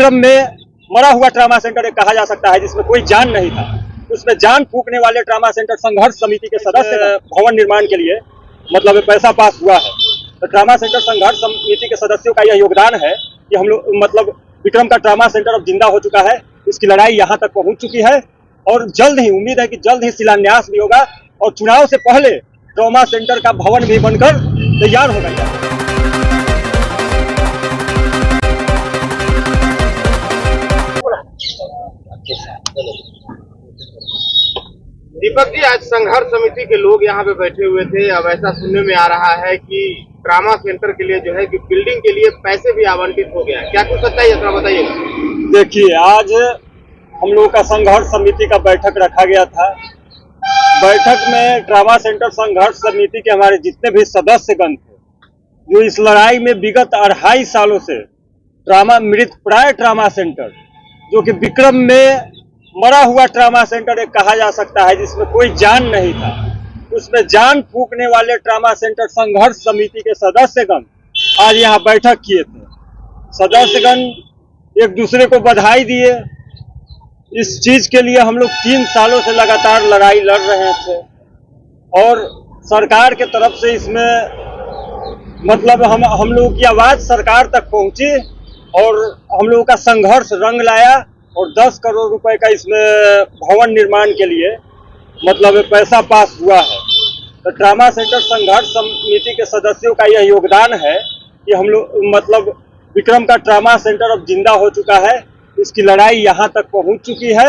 विक्रम में मरा हुआ ट्रामा सेंटर एक कहा जा सकता है, जिसमें कोई जान नहीं था। उसमें जान फूकने वाले ट्रामा सेंटर संघर्ष समिति के सदस्य भवन निर्माण के लिए मतलब पैसा पास हुआ है। तो ट्रामा सेंटर संघर्ष समिति के सदस्यों का यह योगदान है कि हम लोग मतलब विक्रम का ट्रामा सेंटर अब जिंदा हो चुका है। इसकी लड़ाई यहाँ तक पहुंच चुकी है और जल्द ही उम्मीद है कि जल्द ही शिलान्यास भी होगा और चुनाव से पहले ट्रामा सेंटर का भवन भी बनकर तैयार होगा। दीपक जी, आज संघर्ष समिति के लोग यहाँ पे बैठे हुए थे। अब ऐसा सुनने में आ रहा है कि ट्रामा सेंटर के लिए जो है कि बिल्डिंग के लिए पैसे भी आवंटित हो गया। क्या कुछ सच्चाई है, थोड़ा बताइएगा। देखिए, आज हम लोगों का संघर्ष समिति का बैठक रखा गया था। बैठक में ट्रामा सेंटर संघर्ष समिति के हमारे जितने भी सदस्यगण थे, जो इस लड़ाई में विगत 2.5 सालों से मृतप्राय ट्रामा सेंटर, जो कि विक्रम में मरा हुआ ट्रामा सेंटर एक कहा जा सकता है, जिसमें कोई जान नहीं था, उसमें जान फूकने वाले ट्रामा सेंटर संघर्ष समिति के सदस्यगण आज यहाँ बैठक किए थे। सदस्यगण एक दूसरे को बधाई दिए। इस चीज के लिए हम लोग 3 सालों से लगातार लड़ाई लड़ रहे थे और सरकार के तरफ से इसमें मतलब हम लोगों की आवाज सरकार तक पहुंची और हम लोगों का संघर्ष रंग लाया और 10 करोड़ रुपए का इसमें भवन निर्माण के लिए मतलब पैसा पास हुआ है। तो ट्रामा सेंटर संघर्ष समिति के सदस्यों का यह योगदान है कि हम लोग मतलब विक्रम का ट्रामा सेंटर अब जिंदा हो चुका है। इसकी लड़ाई यहाँ तक पहुंच चुकी है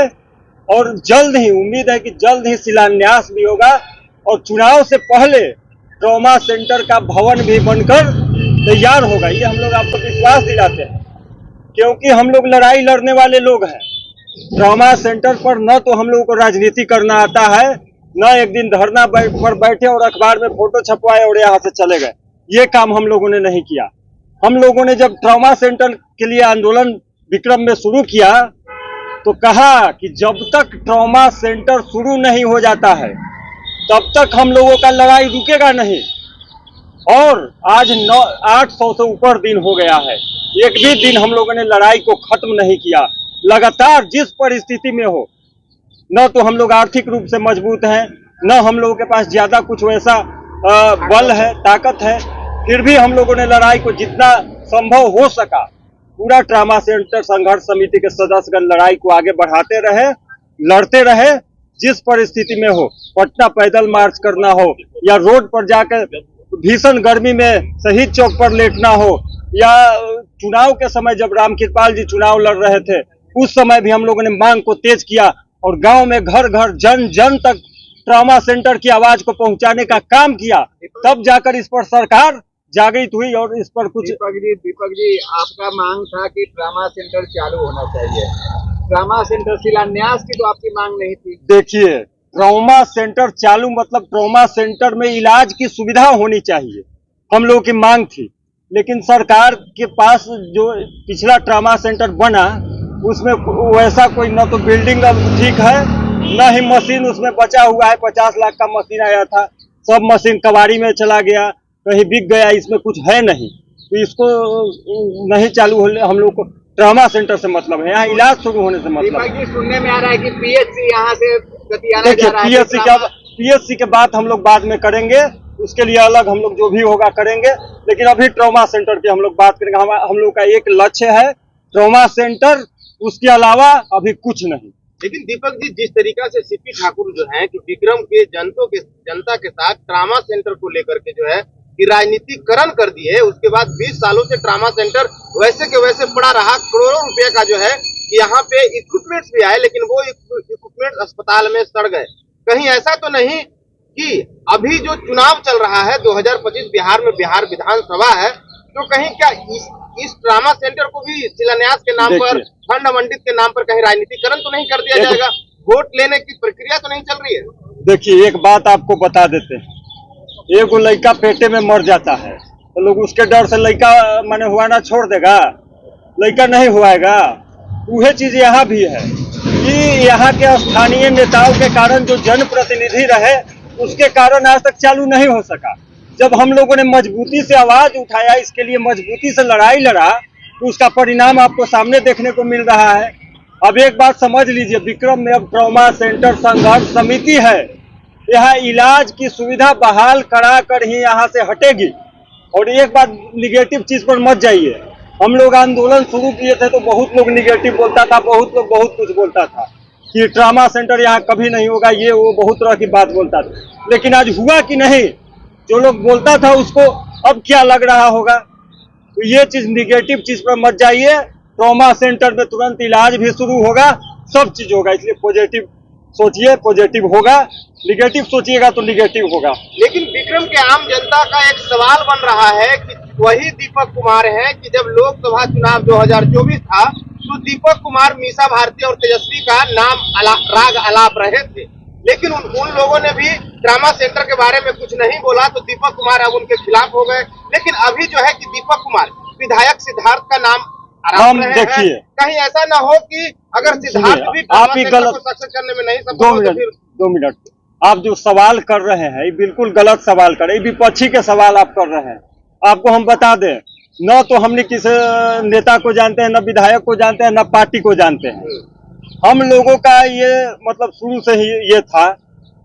और जल्द ही उम्मीद है कि जल्द ही शिलान्यास भी होगा और चुनाव से पहले ट्रामा सेंटर का भवन भी बनकर तैयार होगा। ये हम लोग आपको विश्वास दिलाते हैं, क्योंकि हम लोग लड़ाई लड़ने वाले लोग हैं। ट्रामा सेंटर पर न तो हम लोगों को राजनीति करना आता है, न एक दिन धरना पर बैठे और अखबार में फोटो छपवाए और यहाँ से चले गए। ये काम हम लोगों ने नहीं किया। हम लोगों ने जब ट्रामा सेंटर के लिए आंदोलन विक्रम में शुरू किया तो कहा कि जब तक ट्रामा सेंटर शुरू नहीं हो जाता है तब तक हम लोगों का लड़ाई रुकेगा नहीं। और आज 800 से ऊपर दिन हो गया है, एक भी दिन हम लोगों ने लड़ाई को खत्म नहीं किया। लगातार जिस परिस्थिति में हो, न तो हम लोग आर्थिक रूप से मजबूत हैं, न हम लोगों के पास ज्यादा कुछ वैसा बल है, ताकत है, फिर भी हम लोगों ने लड़ाई को जितना संभव हो सका पूरा ट्रामा सेंटर संघर्ष समिति के सदस्यगण लड़ाई को आगे बढ़ाते रहे, लड़ते रहे। जिस परिस्थिति में हो, पटना पैदल मार्च करना हो या रोड पर जाकर भीषण गर्मी में शहीद चौक पर लेटना हो या चुनाव के समय जब रामकृपाल जी चुनाव लड़ रहे थे उस समय भी हम लोगों ने मांग को तेज किया और गांव में घर घर जन जन तक ट्रामा सेंटर की आवाज को पहुंचाने का काम किया। तब जाकर इस पर सरकार जागृत हुई और इस पर कुछ। दीपक जी, आपका मांग था कि ट्रामा सेंटर चालू होना चाहिए। ट्रामा सेंटर शिलान्यास की तो आपकी मांग नहीं थी। देखिए, ट्रामा सेंटर चालू मतलब ट्रामा सेंटर में इलाज की सुविधा होनी चाहिए, हम लोगों की मांग थी। लेकिन सरकार के पास जो पिछला ट्रामा सेंटर बना उसमें वैसा कोई न तो बिल्डिंग अब ठीक है, न ही मशीन उसमें बचा हुआ है। 50 लाख का मशीन आया था, सब मशीन कबाड़ी में चला गया, कहीं बिक गया, इसमें कुछ है नहीं। तो इसको नहीं चालू होने हम लोग को ट्रामा सेंटर से मतलब है, यहाँ इलाज शुरू होने से मतलब है। सुनने में आ रहा है कि पीएचसी यहाँ से देखिए, पीएचसी के बात हम लोग बाद में करेंगे, उसके लिए अलग हम लोग जो भी होगा करेंगे। लेकिन अभी ट्रामा सेंटर की हम लोग बात करेंगे। हम लोग का एक लक्ष्य है ट्रामा सेंटर, उसके अलावा अभी कुछ नहीं। लेकिन दीपक जी, जिस तरीका से सीपी ठाकुर जो है कि विक्रम के जनता के साथ ट्रामा सेंटर को लेकर के जो है कि राजनीतिकरण कर दिए, उसके बाद 20 सालों से ट्रामा सेंटर वैसे के वैसे पड़ा रहा। करोड़ों रुपए का जो है कि यहाँ पे इक्विपमेंट्स भी आए, लेकिन वो इक्विपमेंट अस्पताल में सड़ गए। कहीं ऐसा तो नहीं कि अभी जो चुनाव चल रहा है 2025 बिहार में, बिहार विधानसभा है, तो कहीं क्या इस ट्रामा सेंटर को भी शिलान्यास के नाम पर, फंड आवंटित के नाम पर कहीं राजनीतिकरण तो नहीं कर दिया जाएगा? वोट लेने की प्रक्रिया तो नहीं चल रही है? देखिए, एक बात आपको बता देते हैं, एक लड़का पेटे में मर जाता है तो लोग उसके डर से लड़का माने हुआना छोड़ देगा, लड़का नहीं हुआएगा। वह चीज यहाँ भी है कि यहाँ के स्थानीय नेताओं के कारण जो जनप्रतिनिधि रहे उसके कारण आज तक चालू नहीं हो सका। जब हम लोगों ने मजबूती से आवाज उठाया, इसके लिए मजबूती से लड़ाई लड़ा, तो उसका परिणाम आपको सामने देखने को मिल रहा है। अब एक बात समझ लीजिए, विक्रम में अब ट्रॉमा सेंटर संघर्ष समिति है, यह इलाज की सुविधा बहाल करा कर ही यहाँ से हटेगी। और एक बात, निगेटिव चीज पर मत जाइए। हम लोग आंदोलन शुरू किए थे तो बहुत लोग निगेटिव बोलता था, बहुत लोग बहुत कुछ बोलता था कि ट्रॉमा सेंटर यहाँ कभी नहीं होगा, ये वो बहुत तरह की बात बोलता था। लेकिन आज हुआ कि नहीं? जो लोग बोलता था उसको अब क्या लग रहा होगा? तो ये चीज, निगेटिव चीज पर मत जाइए। ट्रॉमा सेंटर में तुरंत इलाज भी शुरू होगा, सब चीज होगा। इसलिए पॉजिटिव सोचिए, पॉजिटिव होगा। निगेटिव सोचिएगा तो निगेटिव होगा। लेकिन विक्रम के आम जनता का एक सवाल बन रहा है कि वही दीपक कुमार हैं कि जब लोकसभा चुनाव 2024 था तो दीपक कुमार, मीसा भारती और तेजस्वी का नाम राग अलाप रहे थे, लेकिन उन लोगों ने भी ट्रामा सेंटर के बारे में कुछ नहीं बोला, तो दीपक कुमार अब उनके खिलाफ हो गए। लेकिन अभी जो है कि दीपक कुमार विधायक सिद्धार्थ का नाम आराम रहे हैं। कहीं ऐसा ना हो कि अगर सिद्धार्थ भी आप ही गलत सक्सेस करने में नहीं सफल हो तो फिर 2 मिनट, आप जो सवाल कर रहे हैं ये बिल्कुल गलत सवाल कर रहे हैं, विपक्षी के सवाल आप कर रहे हैं। आपको हम बता दें, न तो हमने किसी नेता को जानते हैं, न विधायक को जानते हैं, न पार्टी को जानते हैं। हम लोगों का ये मतलब शुरू से ही ये था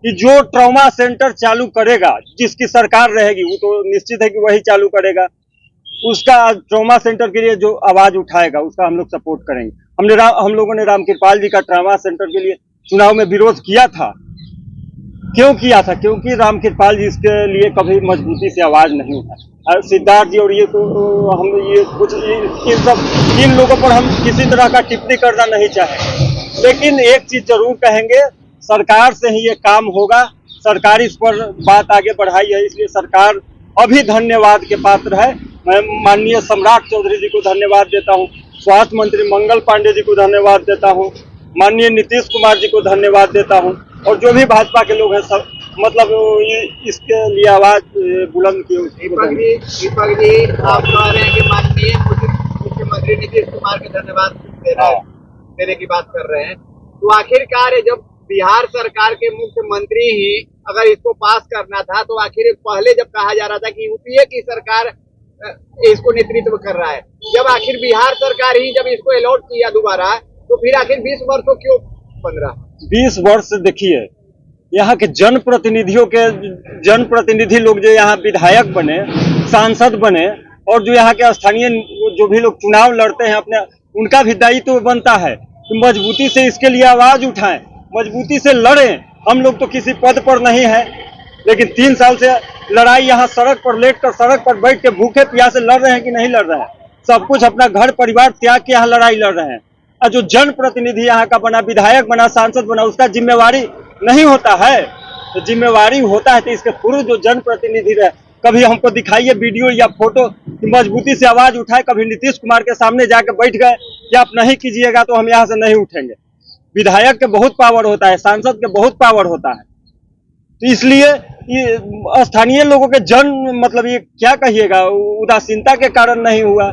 कि जो ट्रॉमा सेंटर चालू करेगा, जिसकी सरकार रहेगी, वो तो निश्चित है कि वही चालू करेगा। उसका ट्रॉमा सेंटर के लिए जो आवाज उठाएगा उसका हम लोग सपोर्ट करेंगे। हम लोगों ने रामकृपाल जी का ट्रॉमा सेंटर के लिए चुनाव में विरोध किया था। क्यों किया था? क्योंकि रामकृपाल जी इसके लिए कभी मजबूती से आवाज नहीं उठाए। सिद्धार्थ जी और ये तो हम ये कुछ इन लोगों पर हम किसी तरह का टिप्पणी करना नहीं चाहेंगे। लेकिन एक चीज जरूर कहेंगे, सरकार से ही ये काम होगा। सरकार इस पर बात आगे बढ़ाई है, इसलिए सरकार अभी धन्यवाद के पात्र है। मैं माननीय सम्राट चौधरी जी को धन्यवाद देता हूँ, स्वास्थ्य मंत्री मंगल पांडे जी को धन्यवाद देता हूँ, माननीय नीतीश कुमार जी को धन्यवाद देता हूँ, और जो भी भाजपा के लोग हैं सब मतलब इसके लिए आवाज बुलंद की। दीपक जी, आप कह रहे हैं कि माननीय मुख्यमंत्री नीतीश कुमार के धन्यवाद देने की बात कर रहे हैं, तो आखिरकार जब बिहार सरकार के मुख्यमंत्री ही अगर इसको पास करना था, तो आखिर पहले जब कहा जा रहा था कि यूपीए की सरकार इसको नेतृत्व कर रहा है, जब आखिर बिहार सरकार ही जब इसको अलॉट किया दोबारा, तो फिर आखिर 20 वर्षों क्यों बन रहा? 20 वर्ष देखिए, यहाँ के जनप्रतिनिधि लोग जो यहाँ विधायक बने, सांसद बने, और जो यहाँ के स्थानीय जो भी लोग चुनाव लड़ते हैं अपने, उनका भी दायित्व तो बनता है कि मजबूती से इसके लिए आवाज उठाएं, मजबूती से लड़ें। हम लोग तो किसी पद पर नहीं है, लेकिन 3 साल से लड़ाई यहाँ सड़क पर लेटकर, सड़क पर बैठ के भूखे प्यासे लड़ रहे हैं कि नहीं लड़ रहे हैं? सब कुछ अपना घर परिवार त्याग के यहाँ लड़ाई लड़ रहे हैं। और जो जनप्रतिनिधि यहाँ का बना, विधायक बना, सांसद बना, उसका जिम्मेवारी नहीं होता है? तो जिम्मेवारी होता है तो इसके पूर्व जो जनप्रतिनिधि रहे, कभी हमको दिखाइए वीडियो या फोटो कि मजबूती से आवाज उठाए। कभी नीतीश कुमार के सामने जाके बैठ गए कि आप नहीं कीजिएगा तो हम यहाँ से नहीं उठेंगे। विधायक के बहुत पावर होता है, सांसद के बहुत पावर होता है। तो इसलिए ये स्थानीय लोगों के मतलब ये क्या कहिएगा, उदासीनता के कारण नहीं हुआ।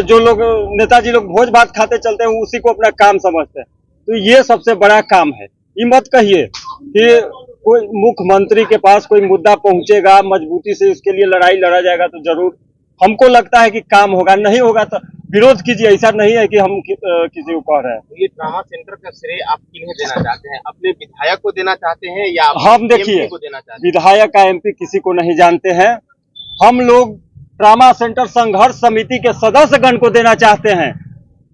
जो लोग नेताजी लोग भोज भात खाते चलते हैं, उसी को अपना काम समझते हैं। तो ये सबसे बड़ा काम है। ये मत कहिए कि कोई मुख्यमंत्री के पास कोई मुद्दा पहुंचेगा, मजबूती से इसके लिए लड़ाई लड़ा जाएगा तो जरूर हमको लगता है कि काम होगा। नहीं होगा तो विरोध कीजिए, ऐसा नहीं है कि हम किसी को कह रहे हैं। ये ट्रॉमा सेंटर का श्रेय आप किन्हें देना चाहते हैं? अपने विधायक को देना चाहते हैं या हम देखिए, विधायक का एमपी किसी को नहीं जानते हैं। हम लोग ट्रॉमा सेंटर संघर्ष समिति के सदस्यगण को देना चाहते हैं,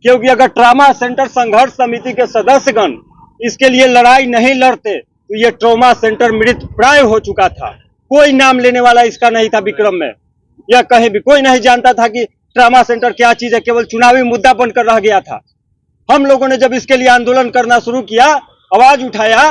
क्योंकि अगर ट्रॉमा सेंटर संघर्ष समिति के सदस्यगण इसके लिए लड़ाई नहीं लड़ते तो ये ट्रॉमा सेंटर मृत प्राय हो चुका था। कोई नाम लेने वाला इसका नहीं था विक्रम में, या कहीं भी कोई नहीं जानता था कि ट्रॉमा सेंटर क्या चीज है। केवल चुनावी मुद्दा बनकर रह गया था। हम लोगों ने जब इसके लिए आंदोलन करना शुरू किया, आवाज उठाया,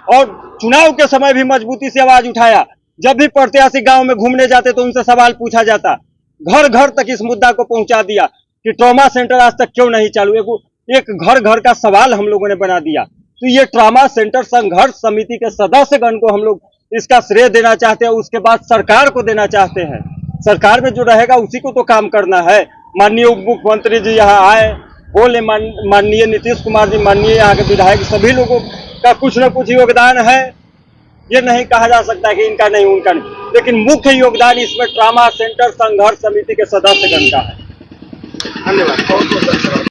और चुनाव के समय भी मजबूती से आवाज उठाया। जब भी प्रत्याशी गांव में घूमने जाते तो उनसे सवाल पूछा जाता, घर घर तक इस मुद्दा को पहुंचा दिया कि ट्रॉमा सेंटर आज तक क्यों नहीं चालू। एक घर घर का सवाल हम लोगों ने बना दिया। तो ये ट्रॉमा सेंटर संघर्ष समिति के सदस्यगण को हम लोग इसका श्रेय देना चाहते हैं। उसके बाद सरकार को देना चाहते हैं। सरकार में जो रहेगा उसी को तो काम करना है। माननीय उप मुख्यमंत्री जी यहाँ आए, बोले, माननीय नीतीश कुमार जी, माननीय यहाँ के विधायक, सभी लोगों का कुछ न कुछ योगदान है। ये नहीं कहा जा सकता कि इनका नहीं, उनका नहीं, लेकिन मुख्य योगदान इसमें ट्रॉमा सेंटर संघर्ष समिति के सदस्यगण का है। धन्यवाद।